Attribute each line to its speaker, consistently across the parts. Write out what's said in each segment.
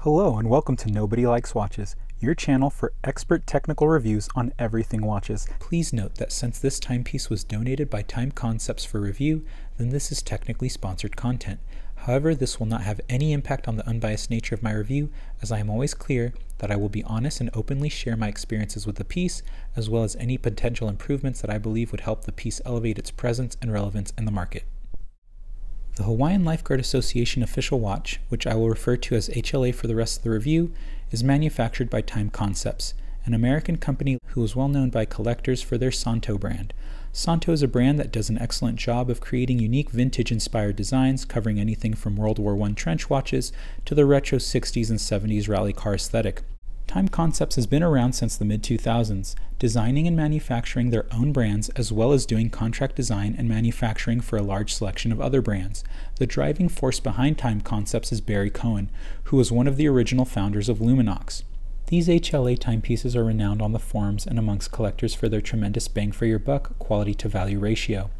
Speaker 1: Hello and welcome to Nobody Likes Watches, your channel for expert technical reviews on everything watches. Please note that since this timepiece was donated by Time Concepts for review, then this is technically sponsored content. However, this will not have any impact on the unbiased nature of my review, as I am always clear that I will be honest and openly share my experiences with the piece, as well as any potential improvements that I believe would help the piece elevate its presence and relevance in the market. The Hawaiian Lifeguard Association Official Watch, which I will refer to as HLA for the rest of the review, is manufactured by Time Concepts, an American company who is well known by collectors for their Santo brand. Santo is a brand that does an excellent job of creating unique vintage-inspired designs covering anything from World War I trench watches to the retro 60s and 70s rally car aesthetic. Time Concepts has been around since the mid-2000s, designing and manufacturing their own brands as well as doing contract design and manufacturing for a large selection of other brands. The driving force behind Time Concepts is Barry Cohen, who was one of the original founders of Luminox. These HLA timepieces are renowned on the forums and amongst collectors for their tremendous bang-for-your-buck quality-to-value ratio,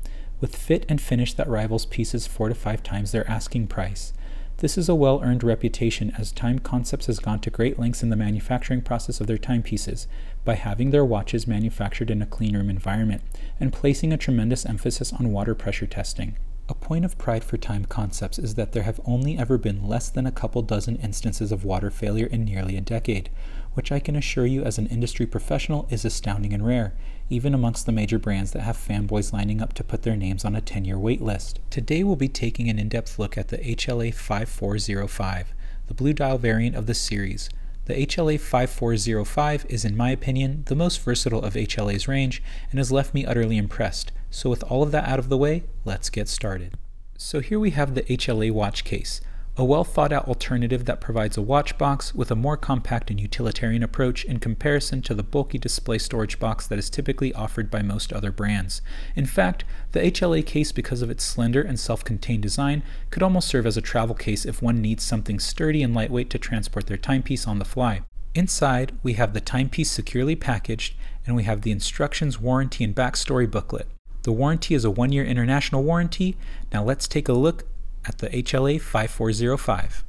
Speaker 1: with fit and finish that rivals pieces 4 to 5 times their asking price. This is a well-earned reputation, as Time Concepts has gone to great lengths in the manufacturing process of their timepieces by having their watches manufactured in a cleanroom environment and placing a tremendous emphasis on water pressure testing. A point of pride for Time Concepts is that there have only ever been less than a couple dozen instances of water failure in nearly a decade, which I can assure you as an industry professional is astounding and rare, even amongst the major brands that have fanboys lining up to put their names on a 10-year wait list. Today we'll be taking an in-depth look at the HLA 5405, the blue dial variant of the series. The HLA 5405 is, in my opinion, the most versatile of HLA's range and has left me utterly impressed. So with all of that out of the way, let's get started. So here we have the HLA Watch case, a well thought out alternative that provides a watch box with a more compact and utilitarian approach in comparison to the bulky display storage box that is typically offered by most other brands. In fact, the HLA case, because of its slender and self-contained design, could almost serve as a travel case if one needs something sturdy and lightweight to transport their timepiece on the fly. Inside, we have the timepiece securely packaged, and we have the instructions, warranty, and backstory booklet. The warranty is a 1-year international warranty. Now let's take a look at the HLA 5405.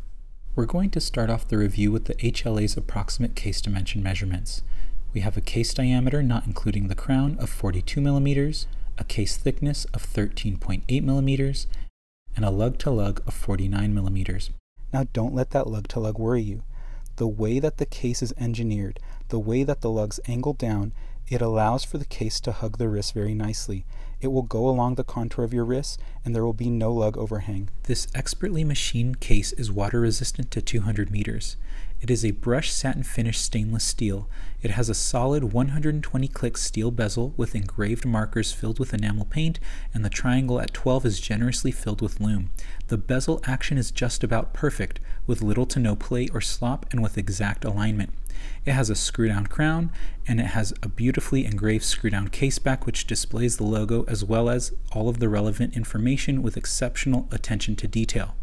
Speaker 1: We're going to start off the review with the HLA's approximate case dimension measurements. We have a case diameter, not including the crown, of 42 millimeters, a case thickness of 13.8 millimeters, and a lug-to-lug of 49 millimeters. Now don't let that lug-to-lug worry you. The way that the case is engineered, the way that the lugs angle down, it allows for the case to hug the wrist very nicely. It will go along the contour of your wrist and there will be no lug overhang. This expertly machined case is water resistant to 200 meters. It is a brushed satin finished stainless steel. It has a solid 120 click steel bezel with engraved markers filled with enamel paint, and the triangle at 12 is generously filled with lume. The bezel action is just about perfect, with little to no play or slop and with exact alignment. It has a screw-down crown, and it has a beautifully engraved screw-down caseback which displays the logo as well as all of the relevant information with exceptional attention to detail.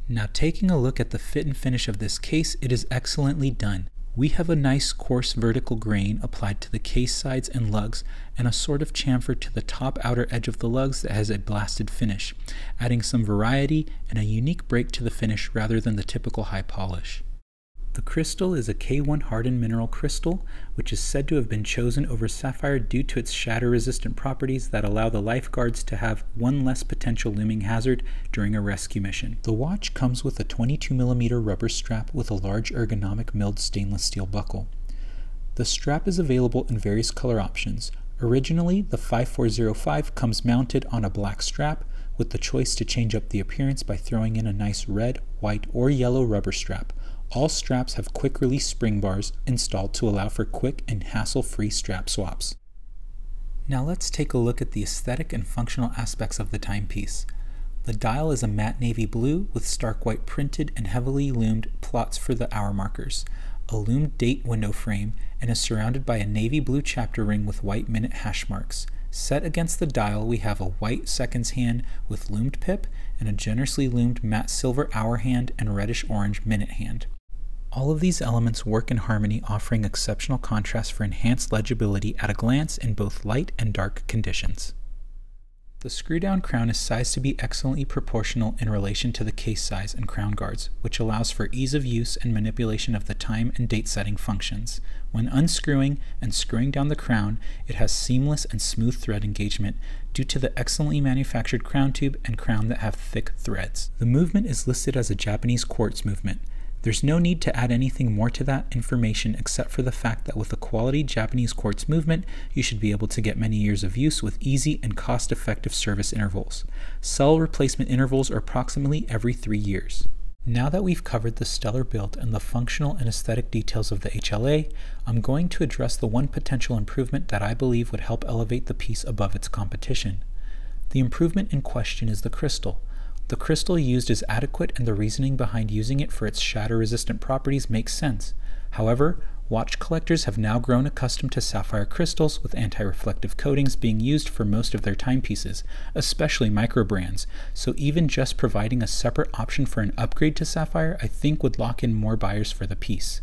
Speaker 1: Now taking a look at the fit and finish of this case, it is excellently done. We have a nice coarse vertical grain applied to the case sides and lugs, and a sort of chamfer to the top outer edge of the lugs that has a blasted finish, adding some variety and a unique break to the finish rather than the typical high polish. The crystal is a K1 hardened mineral crystal, which is said to have been chosen over sapphire due to its shatter-resistant properties that allow the lifeguards to have one less potential looming hazard during a rescue mission. The watch comes with a 22mm rubber strap with a large ergonomic milled stainless steel buckle. The strap is available in various color options. Originally, the 5405 comes mounted on a black strap, with the choice to change up the appearance by throwing in a nice red, white, or yellow rubber strap. All straps have quick release spring bars installed to allow for quick and hassle-free strap swaps. Now let's take a look at the aesthetic and functional aspects of the timepiece. The dial is a matte navy blue with stark white printed and heavily lumed plots for the hour markers, a lumed date window frame, and is surrounded by a navy blue chapter ring with white minute hash marks. Set against the dial, we have a white seconds hand with lumed pip and a generously lumed matte silver hour hand and reddish-orange minute hand. All of these elements work in harmony, offering exceptional contrast for enhanced legibility at a glance in both light and dark conditions. The screw-down crown is sized to be excellently proportional in relation to the case size and crown guards, which allows for ease of use and manipulation of the time and date setting functions. When unscrewing and screwing down the crown, it has seamless and smooth thread engagement due to the excellently manufactured crown tube and crown that have thick threads. The movement is listed as a Japanese quartz movement. There's no need to add anything more to that information except for the fact that with a quality Japanese quartz movement, you should be able to get many years of use with easy and cost-effective service intervals. Cell replacement intervals are approximately every 3 years. Now that we've covered the stellar build and the functional and aesthetic details of the HLA, I'm going to address the one potential improvement that I believe would help elevate the piece above its competition. The improvement in question is the crystal. The crystal used is adequate and the reasoning behind using it for its shatter-resistant properties makes sense. However, watch collectors have now grown accustomed to sapphire crystals with anti-reflective coatings being used for most of their timepieces, especially micro brands, so even just providing a separate option for an upgrade to sapphire I think would lock in more buyers for the piece.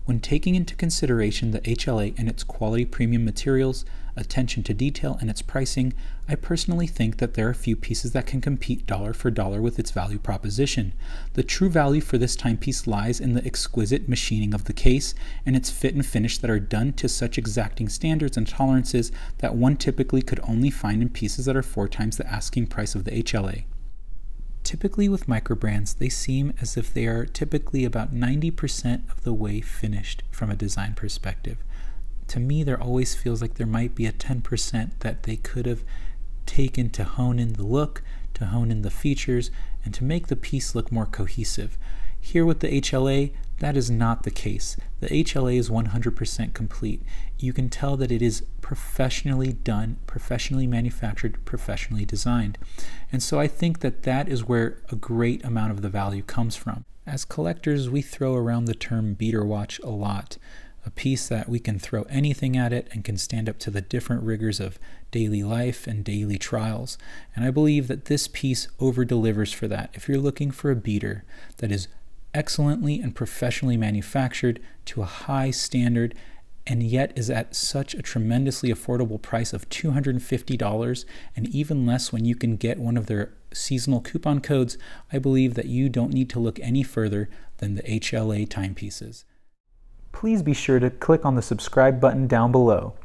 Speaker 1: When taking into consideration the HLA and its quality premium materials, attention to detail, and its pricing, I personally think that there are few pieces that can compete dollar for dollar with its value proposition. The true value for this timepiece lies in the exquisite machining of the case and its fit and finish that are done to such exacting standards and tolerances that one typically could only find in pieces that are 4 times the asking price of the HLA. Typically with micro brands, they seem as if they are typically about 90% of the way finished from a design perspective. To me, there always feels like there might be a 10% that they could have taken to hone in the look, to hone in the features, and to make the piece look more cohesive. Here with the HLA, that is not the case. The HLA is 100% complete. You can tell that it is professionally done, professionally manufactured, professionally designed. And so I think that that is where a great amount of the value comes from. As collectors, we throw around the term beater watch a lot. A piece that we can throw anything at it and can stand up to the different rigors of daily life and daily trials. And I believe that this piece over-delivers for that. If you're looking for a beater that is excellently and professionally manufactured to a high standard and yet is at such a tremendously affordable price of $250 and even less when you can get one of their seasonal coupon codes, I believe that you don't need to look any further than the HLA timepieces. Please be sure to click on the subscribe button down below,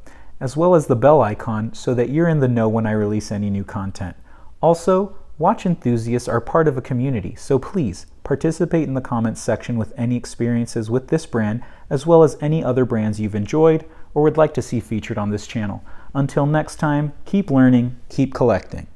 Speaker 1: as well as the bell icon so that you're in the know when I release any new content. Also, watch enthusiasts are part of a community, so please participate in the comments section with any experiences with this brand, as well as any other brands you've enjoyed or would like to see featured on this channel. Until next time, keep learning, keep collecting.